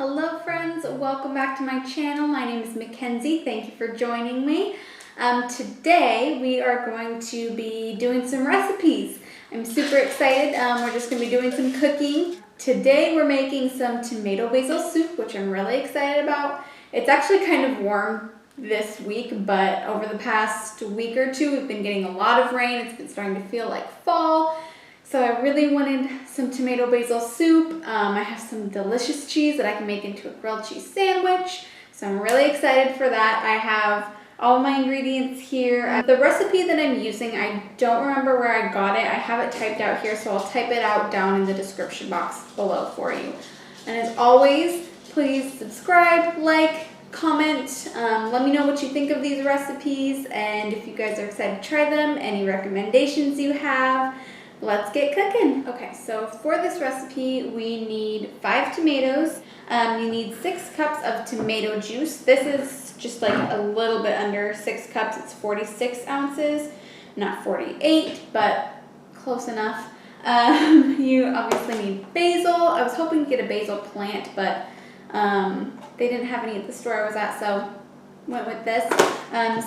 Hello friends, welcome back to my channel. My name is Mackenzie. Thank you for joining me. Today we are going to be doing some recipes. I'm super excited. We're just going to be doing some cooking. Today we're making some tomato basil soup, which I'm really excited about. It's actually kind of warm this week, but over the past week or two we've been getting a lot of rain. It's been starting to feel like fall. So I really wanted some tomato basil soup. I have some delicious cheese that I can make into a grilled cheese sandwich. So I'm really excited for that. I have all my ingredients here. The recipe that I'm using, I don't remember where I got it. I have it typed out here, so I'll type it out down in the description box below for you. And as always, please subscribe, like, comment, let me know what you think of these recipes, and if you guys are excited to try them, any recommendations you have. Let's get cooking. Okay, so for this recipe, we need 5 tomatoes. You need 6 cups of tomato juice. This is just like a little bit under 6 cups. It's 46 ounces, not 48, but close enough. You obviously need basil. I was hoping to get a basil plant, but they didn't have any at the store I was at, so went with this.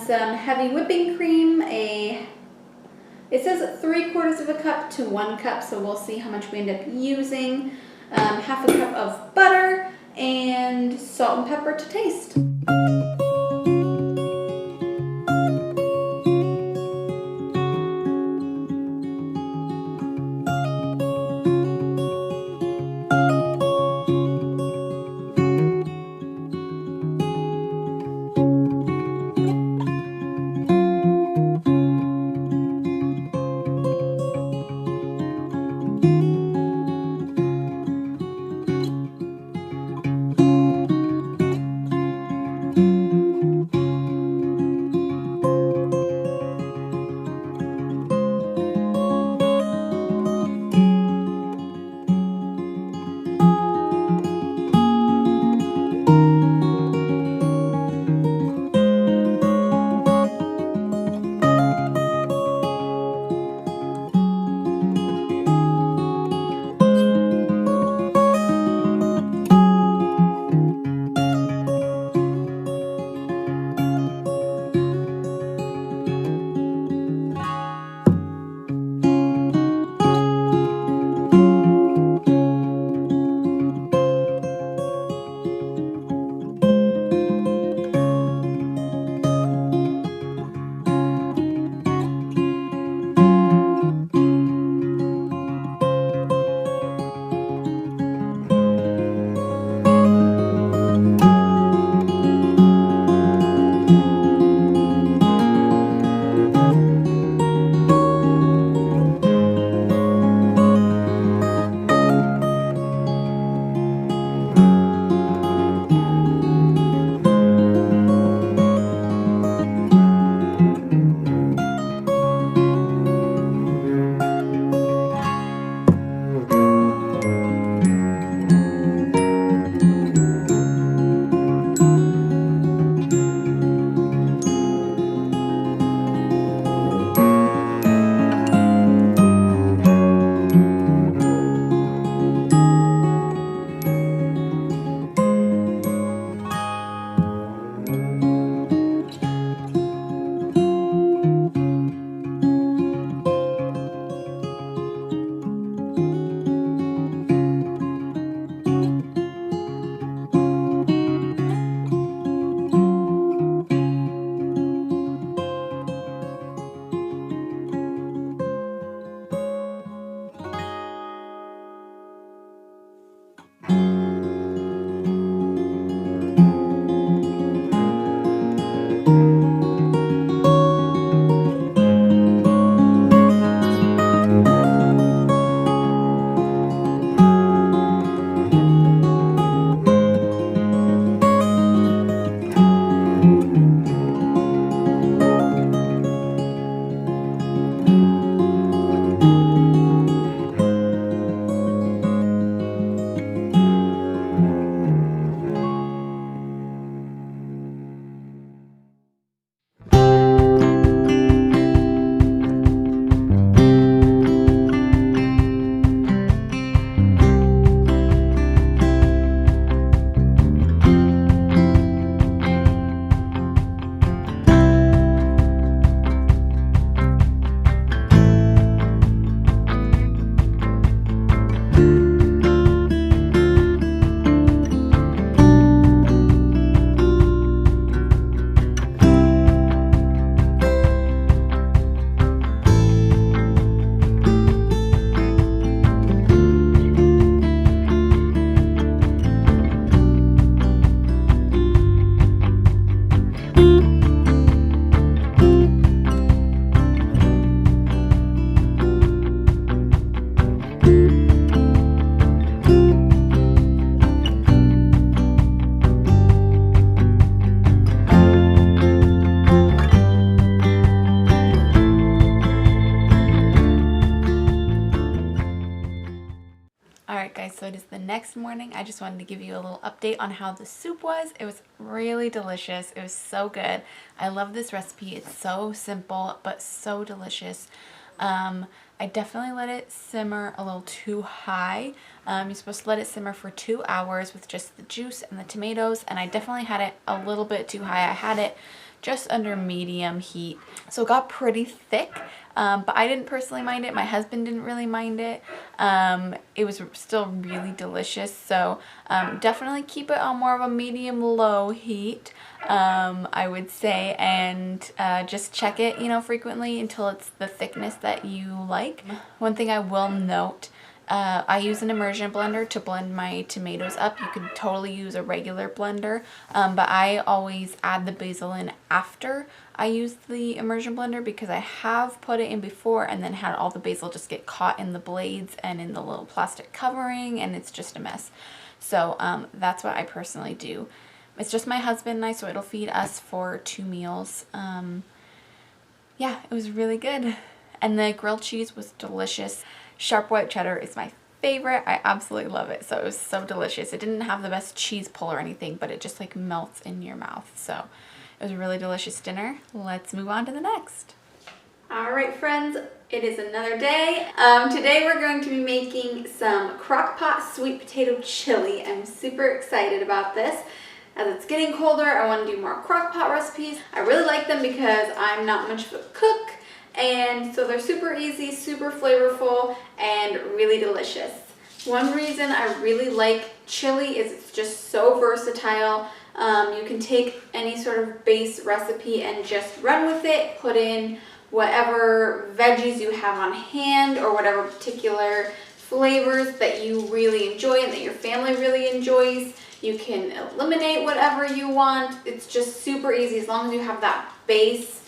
Some heavy whipping cream, it says 3/4 of a cup to 1 cup, so we'll see how much we end up using. Half a cup of butter and salt and pepper to taste. just wanted to give you a little update on how the soup was. It was really delicious. It was so good. I love this recipe. It's so simple, but so delicious. I definitely let it simmer a little too high. You're supposed to let it simmer for 2 hours with just the juice and the tomatoes, and I definitely had it a little bit too high. I had it just under medium heat, so it got pretty thick, but I didn't personally mind it. My husband didn't really mind it. It was still really delicious, so definitely keep it on more of a medium-low heat, I would say, and just check it, frequently until it's the thickness that you like. One thing I will note, I use an immersion blender to blend my tomatoes up. You could totally use a regular blender, but I always add the basil in after I use the immersion blender because I have put it in before and then had all the basil just get caught in the blades and in the little plastic covering, and it's just a mess. So that's what I personally do. It's just my husband and I, so it'll feed us for 2 meals. Yeah, it was really good. And the grilled cheese was delicious. Sharp white cheddar is my favorite. I absolutely love it. So it was so delicious. It didn't have the best cheese pull or anything, but it just like melts in your mouth. So it was a really delicious dinner. Let's move on to the next. All right, friends, it is another day. Today we're going to be making some crock pot sweet potato chili. I'm super excited about this. As it's getting colder, I want to do more crock pot recipes. I really like them because I'm not much of a cook, and so they're super easy, super flavorful, and really delicious. One reason I really like chili is it's just so versatile. You can take any sort of base recipe and just run with it, put in whatever veggies you have on hand or whatever particular flavors that you really enjoy and that your family really enjoys. You can eliminate whatever you want. It's just super easy as long as you have that base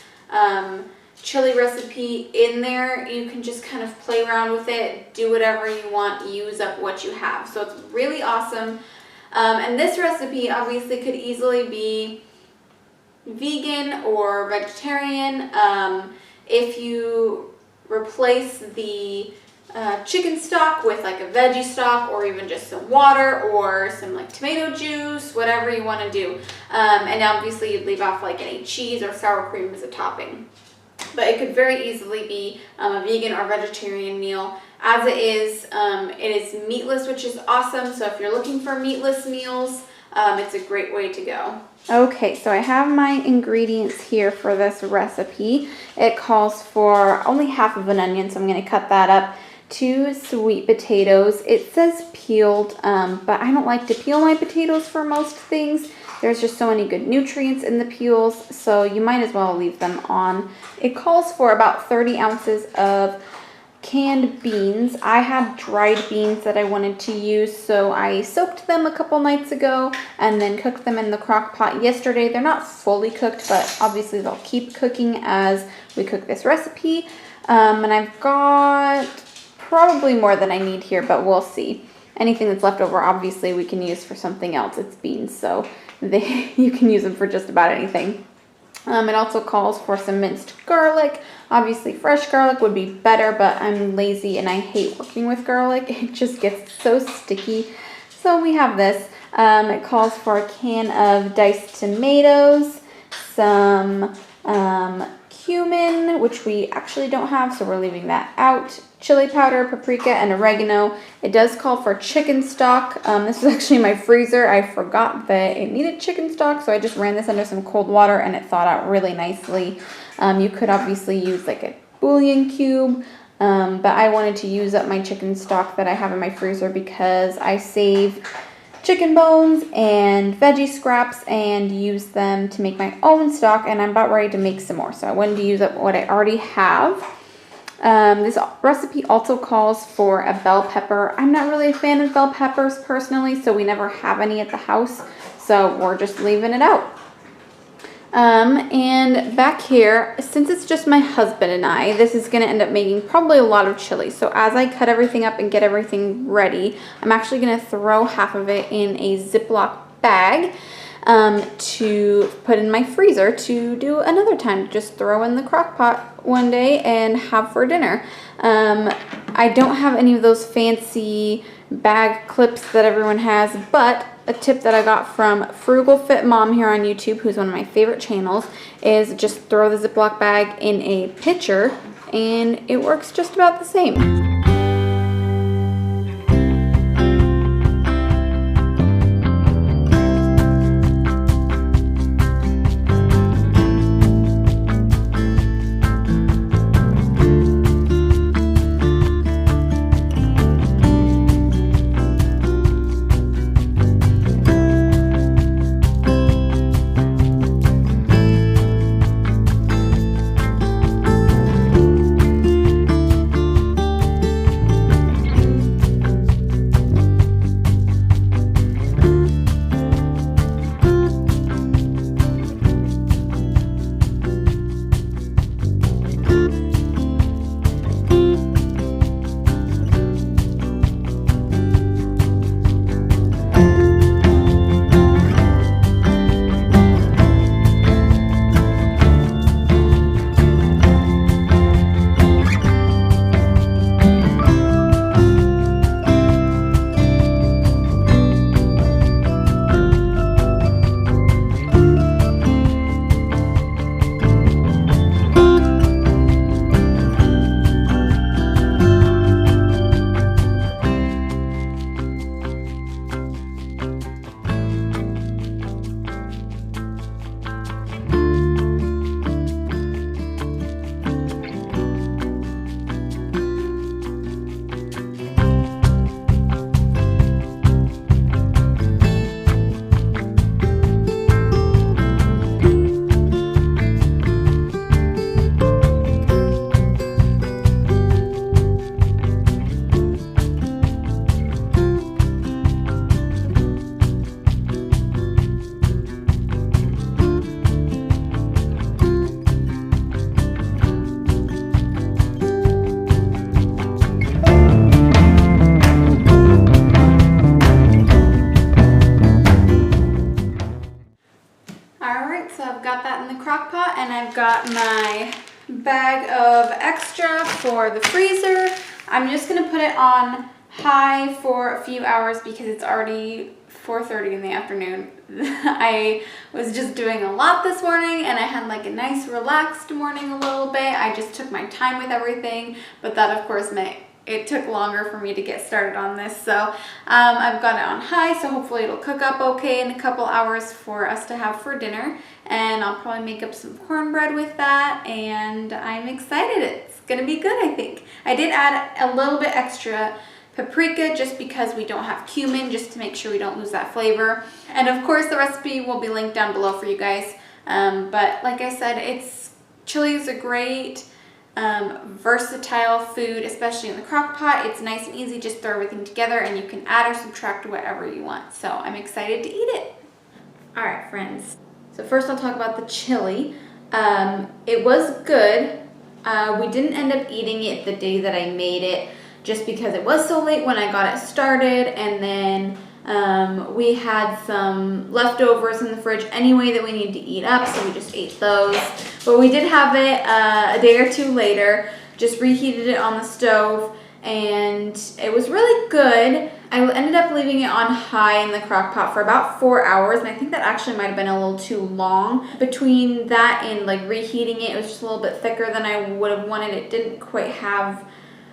chili recipe in there. You can just kind of play around with it, do whatever you want, use up what you have. So it's really awesome. And this recipe obviously could easily be vegan or vegetarian. If you replace the chicken stock with like a veggie stock, or even just some water or some like tomato juice, whatever you want to do. And obviously you'd leave off like any cheese or sour cream as a topping. But it could very easily be a vegan or vegetarian meal. As it is meatless, which is awesome. So if you're looking for meatless meals, it's a great way to go. Okay, so I have my ingredients here for this recipe. It calls for only half of an onion, so I'm going to cut that up. 2 sweet potatoes. It says peeled, but I don't like to peel my potatoes for most things. There's just so many good nutrients in the peels, so you might as well leave them on. It calls for about 30 ounces of canned beans. I had dried beans that I wanted to use, so I soaked them a couple nights ago and then cooked them in the crock pot yesterday. They're not fully cooked, but obviously they'll keep cooking as we cook this recipe. And I've got probably more than I need here, but we'll see. Anything that's left over, obviously, we can use for something else. It's beans, so you can use them for just about anything. It also calls for some minced garlic. Obviously, fresh garlic would be better, but I'm lazy and I hate working with garlic. It just gets so sticky. So we have this. It calls for a can of diced tomatoes, some cumin, which we actually don't have, so we're leaving that out. Chili powder, paprika, and oregano. It does call for chicken stock. This is actually my freezer. I forgot that it needed chicken stock, so I just ran this under some cold water and it thawed out really nicely. You could obviously use like a bouillon cube, but I wanted to use up my chicken stock that I have in my freezer because I save chicken bones and veggie scraps and use them to make my own stock, and I'm about ready to make some more, so I wanted to use up what I already have. This recipe also calls for a bell pepper. I'm not really a fan of bell peppers personally, so we never have any at the house, so we're just leaving it out. And back here, since it's just my husband and I, this is going to end up making probably a lot of chili. So as I cut everything up and get everything ready, I'm actually going to throw half of it in a Ziploc bag to put in my freezer to do another time. Just throw in the crock pot one day and have for dinner. I don't have any of those fancy bag clips that everyone has, but a tip that I got from Frugal Fit Mom here on YouTube, who's one of my favorite channels, is just throw the Ziploc bag in a pitcher and it works just about the same. Crock pot, and I've got my bag of extra for the freezer. I'm just gonna put it on high for a few hours because it's already 4:30 in the afternoon. I was just doing a lot this morning and I had like a nice relaxed morning a little bit. I just took my time with everything, but that of course meant it took longer for me to get started on this. So I've got it on high, so hopefully it'll cook up okay in a couple hours for us to have for dinner. And I'll probably make up some cornbread with that, and I'm excited. It's gonna be good, I think. I did add a little bit extra paprika just because we don't have cumin, just to make sure we don't lose that flavor. And of course the recipe will be linked down below for you guys. But like I said, chili is a great versatile food, especially in the crock pot. It's nice and easy, just throw everything together and you can add or subtract whatever you want. So I'm excited to eat it. All right, friends. So first I'll talk about the chili. It was good. We didn't end up eating it the day that I made it just because it was so late when I got it started, and then we had some leftovers in the fridge anyway that we needed to eat up, so we just ate those. But we did have it a day or two later, just reheated it on the stove, and it was really good. I ended up leaving it on high in the crock pot for about 4 hours, and I think that actually might have been a little too long. Between that and like reheating it, it was just a little bit thicker than I would have wanted. It didn't quite have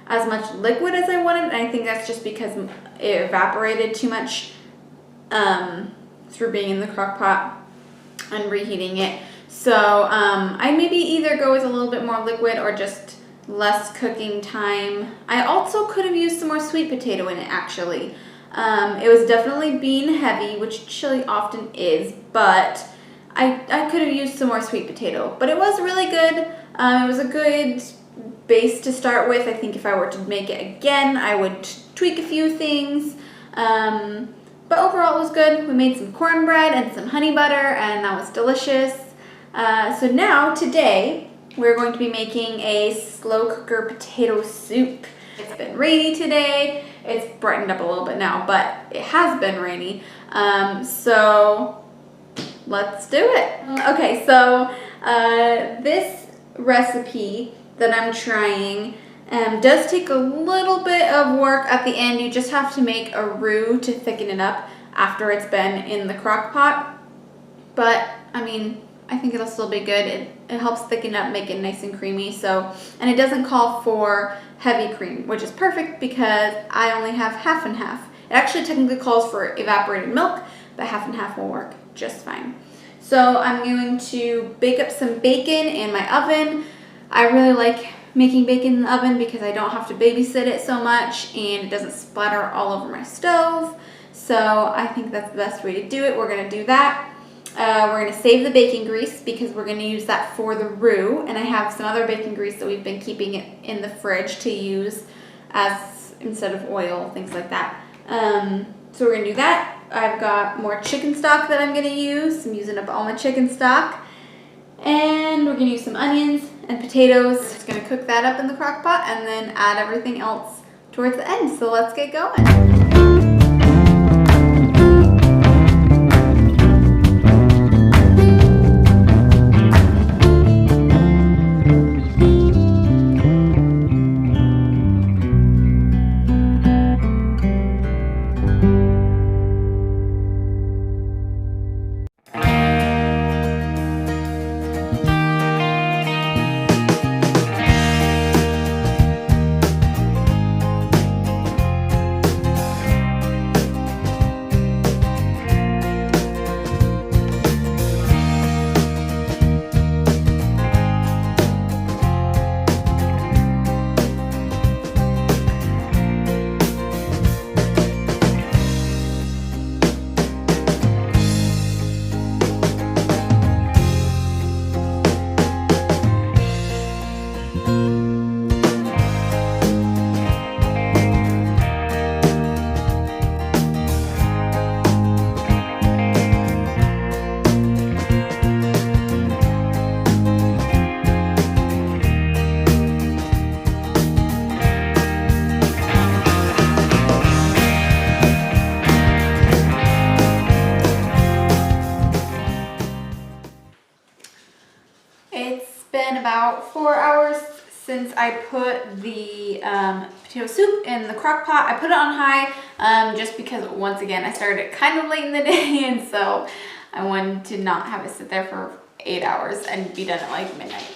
as much liquid as I wanted, and I think that's just because it evaporated too much through being in the crock pot and reheating it. So I maybe either go with a little bit more liquid or just less cooking time. I also could have used some more sweet potato in it, actually. It was definitely bean heavy, which chili often is, but I could have used some more sweet potato. But it was really good. It was a good base to start with. I think if I were to make it again, I would tweak a few things. But overall it was good. We made some cornbread and some honey butter, and that was delicious. So now, today, we're going to be making a slow cooker potato soup. It's been rainy today. It's brightened up a little bit now, but it has been rainy. So let's do it. Okay, so this recipe that I'm trying Does take a little bit of work at the end. You just have to make a roux to thicken it up after it's been in the crock pot. But, I mean, I think it'll still be good. It helps thicken up, make it nice and creamy. So, and it doesn't call for heavy cream, which is perfect because I only have half and half. It actually technically calls for evaporated milk, but half and half will work just fine. So I'm going to bake up some bacon in my oven. I really like making bacon in the oven because I don't have to babysit it so much and it doesn't splatter all over my stove. So I think that's the best way to do it. We're going to do that. We're going to save the bacon grease because we're going to use that for the roux. And I have some other bacon grease that we've been keeping it in the fridge to use as instead of oil, things like that. So we're going to do that. I've got more chicken stock that I'm going to use. I'm using up all my chicken stock. And we're going to use some onions and potatoes. Just going to cook that up in the crock pot and then add everything else towards the end. So let's get going. Been about 4 hours since I put the potato soup in the crock pot. I put it on high just because, once again, I started it kind of late in the day, and so I wanted to not have it sit there for 8 hours and be done at like midnight.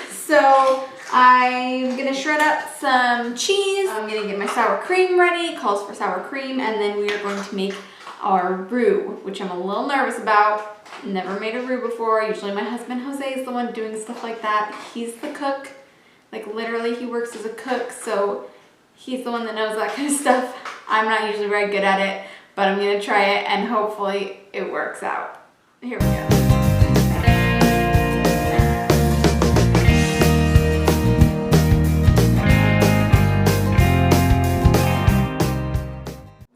So I'm gonna shred up some cheese. I'm gonna get my sour cream ready. It calls for sour cream, and then we are going to make our roux, which I'm a little nervous about. Never made a roux before. Usually my husband Jose is the one doing stuff like that. He's the cook. Like literally he works as a cook, so he's the one that knows that kind of stuff. I'm not usually very good at it, but I'm gonna try it and hopefully it works out. Here we go.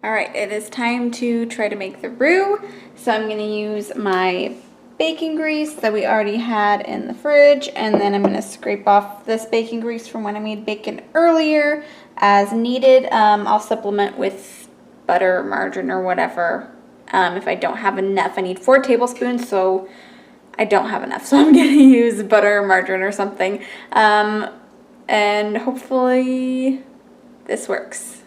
Alright, it is time to try to make the roux. So I'm going to use my bacon grease that we already had in the fridge, and then I'm going to scrape off this bacon grease from when I made bacon earlier as needed. I'll supplement with butter or margarine or whatever if I don't have enough. I need 4 tablespoons, so I don't have enough. So I'm going to use butter or margarine or something. And hopefully this works.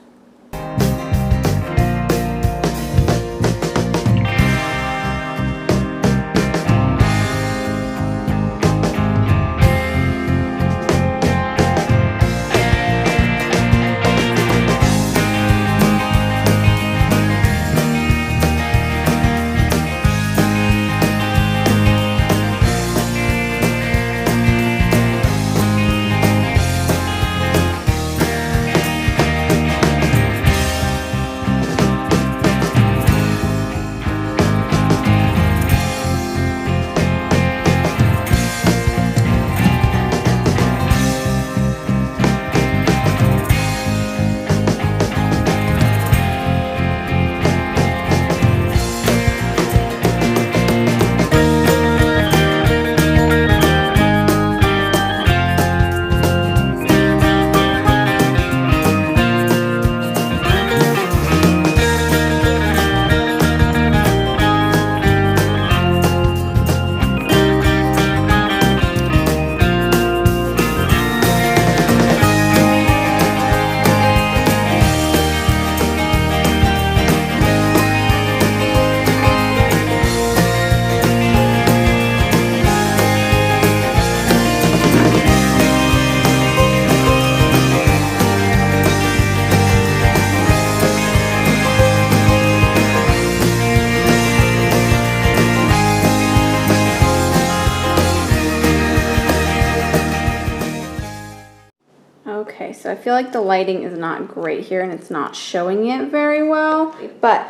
feel like the lighting is not great here and it's not showing it very well, but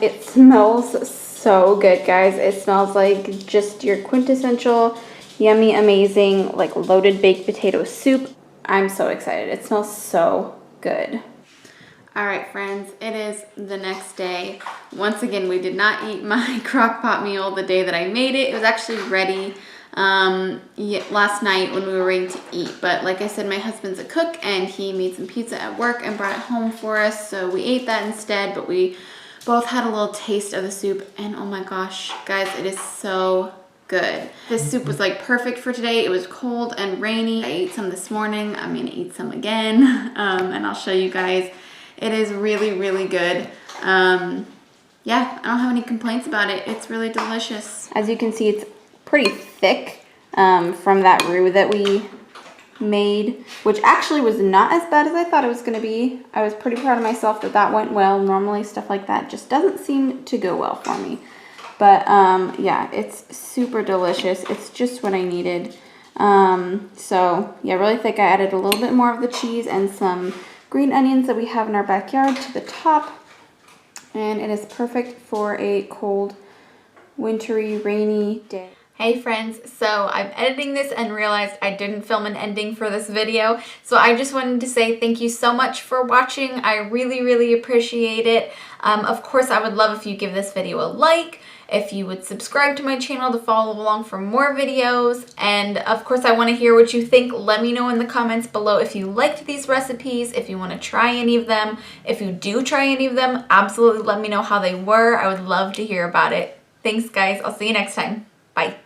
it smells so good, guys. It smells like just your quintessential yummy, amazing, like loaded baked potato soup. I'm so excited. It smells so good. All right, friends, it is the next day. Once again, we did not eat my crock pot meal the day that I made it. It was actually ready last night when we were ready to eat. But like I said, my husband's a cook and he made some pizza at work and brought it home for us. So we ate that instead, but we both had a little taste of the soup. And oh my gosh, guys, it is so good. This soup was like perfect for today. It was cold and rainy. I ate some this morning. I'm gonna eat some again and I'll show you guys. It is really, really good. Yeah, I don't have any complaints about it. It's really delicious. As you can see, it's pretty thick from that roux that we made, which actually was not as bad as I thought it was going to be. I was pretty proud of myself that that went well. Normally stuff like that just doesn't seem to go well for me. But yeah, it's super delicious. It's just what I needed. So yeah, really thick. I added a little bit more of the cheese and some green onions that we have in our backyard to the top, and it is perfect for a cold, wintry, rainy day. Hey friends, so I'm editing this and realized I didn't film an ending for this video, so I just wanted to say thank you so much for watching. I really, really appreciate it. Of course, I would love if you give this video a like, if you would subscribe to my channel to follow along for more videos, and of course I want to hear what you think. Let me know in the comments below if you liked these recipes, if you want to try any of them. If you do try any of them, absolutely let me know how they were. I would love to hear about it. Thanks guys, I'll see you next time. Bye.